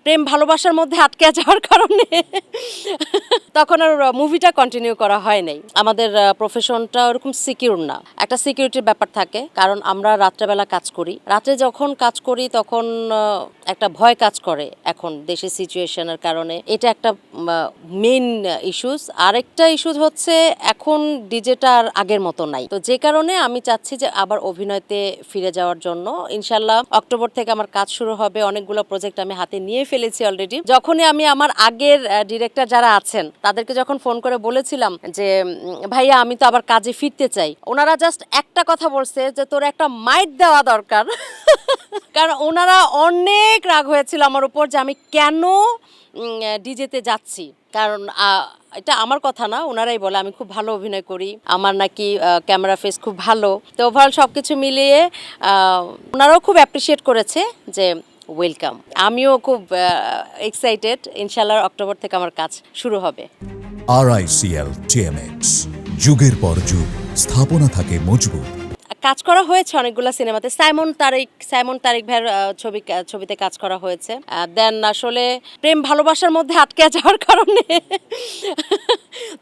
প্রেম ভালোবাসার মধ্যে আটকে যাওয়ার কারণে তখন আর মুভিটা কন্টিনিউ করা হয় নাই। আমাদের প্রফেশনটা ওরকম সিকিউর না, একটা সিকিউরিটির ব্যাপার থাকে, কারণ আমরা রাত্রেবেলা কাজ করি। রাতে যখন কাজ করি তখন একটা ভয় কাজ করে এখন দেশের সিচুয়েশনের কারণে। এটা একটা মেইন ইস্যুস। আরেকটা ইস্যু হচ্ছে এখন ডিজেটা আর আগের মতো নাই, তো যে কারণে আমি চাচ্ছি যে আবার অভিনয়তে ফিরে যাওয়ার জন্য। ইনশাল্লাহ অক্টোবর থেকে আমার কাজ শুরু হবে, অনেকগুলো প্রজেক্ট আমি হাতে নিয়ে ফেলেছি অলরেডি। যখনই আমি আমার আগের ডিরেক্টর যারা আছেন তাদেরকে যখন ফোন করে বলেছিলাম যে ভাইয়া আমি তো আবার কাজে ফিরতে চাই, ওনারা জাস্ট একটা কথা বলছে যে তোর একটা মাইট দেওয়া দরকার। কারণ ওনারা অনেক রাগ হয়েছিল আমার উপর যে আমি কেন ডিজেতে যাচ্ছি। কারণ এটা আমার কথা না, ওনারাই বলে আমি খুব ভালো অভিনয় করি, আমার নাকি ক্যামেরা ফেস খুব ভালো। তো ওভারঅল সব কিছু মিলিয়ে ওনারাও খুব অ্যাপ্রিসিয়েট করেছে যে ওয়েলকাম। আমিও খুব এক্সাইটেড। ইনশাল্লাহ অক্টোবর থেকে আমার কাজ শুরু হবে। RICL TMX, যুগের পর যুগ স্থাপনা থাকে মজবুত। কাজ করা হয়েছে অনেকগুলো সিনেমাতে। সাইমন তারিক ভাইয়ের ছবিতে কাজ করা হয়েছে। দেন আসলে প্রেম ভালোবাসার মধ্যে আটকে যাওয়ার কারণে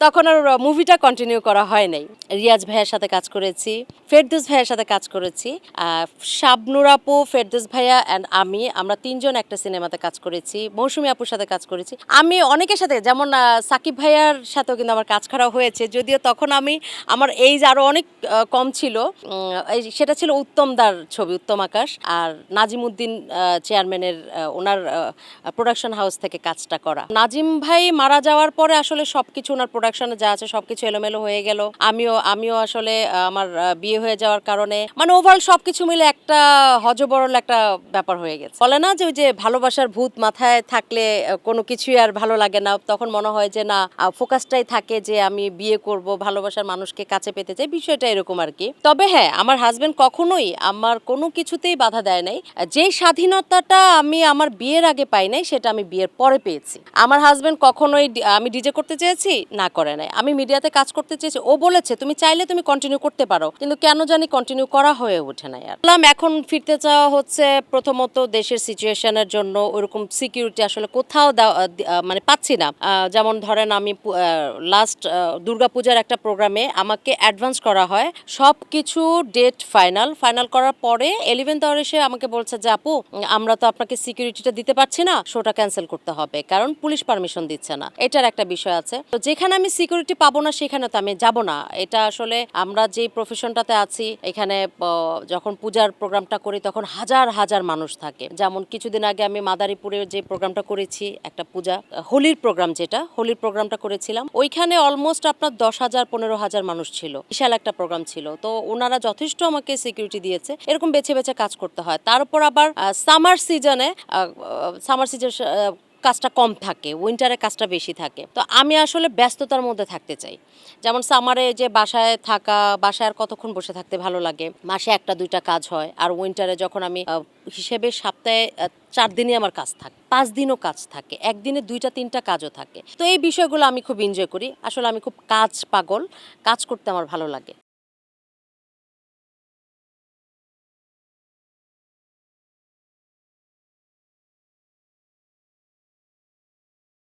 তখন আর মুভিটা কন্টিনিউ করা হয় নাই। রিয়াজ ভাইয়ের সাথে কাজ করেছি, ফেরদৌস ভাইয়ের সাথে কাজ করেছি, শাবনুর আপু, ফেরদৌস ভাইয়া অ্যান্ড আমরা তিনজন একটা সিনেমাতে কাজ করেছি। মৌসুমী আপুর সাথে কাজ করেছি। আমি অনেকের সাথে, যেমন সাকিব ভাইয়ার সাথেও কিন্তু আমার কাজ করা হয়েছে, যদিও তখন আমার এইজ আরও অনেক কম ছিল। সেটা ছিল উত্তমদার ছবি, উত্তম আকাশ, আর নাজিমুদ্দিন চেয়ারম্যানের ওনার প্রোডাকশন হাউস থেকে কাজটা করা। নাজিম ভাই মারা যাওয়ার পরে আসলে সবকিছু ওনার প্রোডাকশনে যা আছে সবকিছু এলোমেলো হয়ে গেল। আমিও আসলে আমার বিয়ে হয়ে যাওয়ার কারণে মানে ওভারঅল সবকিছু মিলে একটা হজবরল একটা ব্যাপার হয়ে গেছে। বলে না যে ওই যে ভালোবাসার ভূত মাথায় থাকলে কোনো কিছুই আর ভালো লাগে না, তখন মনে হয় যে না, ফোকাসটাই থাকে যে আমি বিয়ে করব, ভালোবাসার মানুষকে কাছে পেতে চাই, বিষয়টা এরকম আর কি। তবে হ্যাঁ, আমার হাজবেন্ড কখনোই আমার কোনো কিছুতেই বাধা দেয় নাই। যে স্বাধীনতাটা আমি আমার বিয়ের আগে পাই নাই, সেটা আমি বিয়ের পরে পেয়েছি। আমার হাজবেন্ড কখনোই আমি ডিজে করতে চেয়েছি না করে নাই, আমি মিডিয়াতে কাজ করতে চেয়েছি, ও বলেছে তুমি চাইলে তুমি কন্টিনিউ করতে পারো, কিন্তু কেন জানি কন্টিনিউ করা হয়ে ওঠে না। আর এখন ফিরতে চাওয়া হচ্ছে প্রথমত দেশের সিচুয়েশনের জন্য ওরকম সিকিউরিটি আসলে কোথাও মানে পাচ্ছি না। যেমন ধরেন আমি লাস্ট দুর্গাপূজার একটা প্রোগ্রামে আমাকে অ্যাডভান্স করা হয়, সব কিছু ডেট ফাইনাল করার পরে 11th আওয়ারে এসে আমাকে বলছে যে আপু আমরা তো আপনাকে সিকিউরিটিটা দিতে পারছি না, শোটা ক্যান্সেল করতে হবে, কারণ পুলিশ পারমিশন দিচ্ছে না। এটার একটা বিষয় আছে। তো যেখানে আমি সিকিউরিটি পাবো না সেখানে তো আমি যাব না। এটা আসলে আমরা যে প্রফেশনটাতে আছি, এখানে যখন পূজার প্রোগ্রামটা করি তখন হাজার হাজার মানুষ থাকে। যেমন কিছুদিন আগে আমি মাদারীপুরে যে প্রোগ্রামটা করেছি, একটা পূজা হোলির প্রোগ্রামটা করেছিলাম, ওইখানে অলমোস্ট আপনার 10,000-15,000 মানুষ ছিল, বিশাল একটা প্রোগ্রাম ছিল। তো ওনারা যথেষ্ট আমাকে সিকিউরিটি দিয়েছে। এরকম বেছে বেছে কাজ করতে হয়। তার উপর আবার সামার সিজনে কাজটা কম থাকে, উইন্টারে কাজটা বেশি থাকে। তো আমি আসলে ব্যস্ততার মধ্যে থাকতে চাই। যেমন সামারে যে বাসায় আর কতক্ষণ বসে থাকতে ভালো লাগে, মাসে 1-2টা কাজ হয়। আর উইন্টারে যখন আমি হিসেবে সপ্তাহে 4 দিনই আমার কাজ থাকে, 5 দিনও কাজ থাকে, একদিনে 2-3টা কাজও থাকে। তো এই বিষয়গুলো আমি খুব এনজয় করি। আসলে আমি খুব কাজ পাগল, কাজ করতে আমার ভালো লাগে।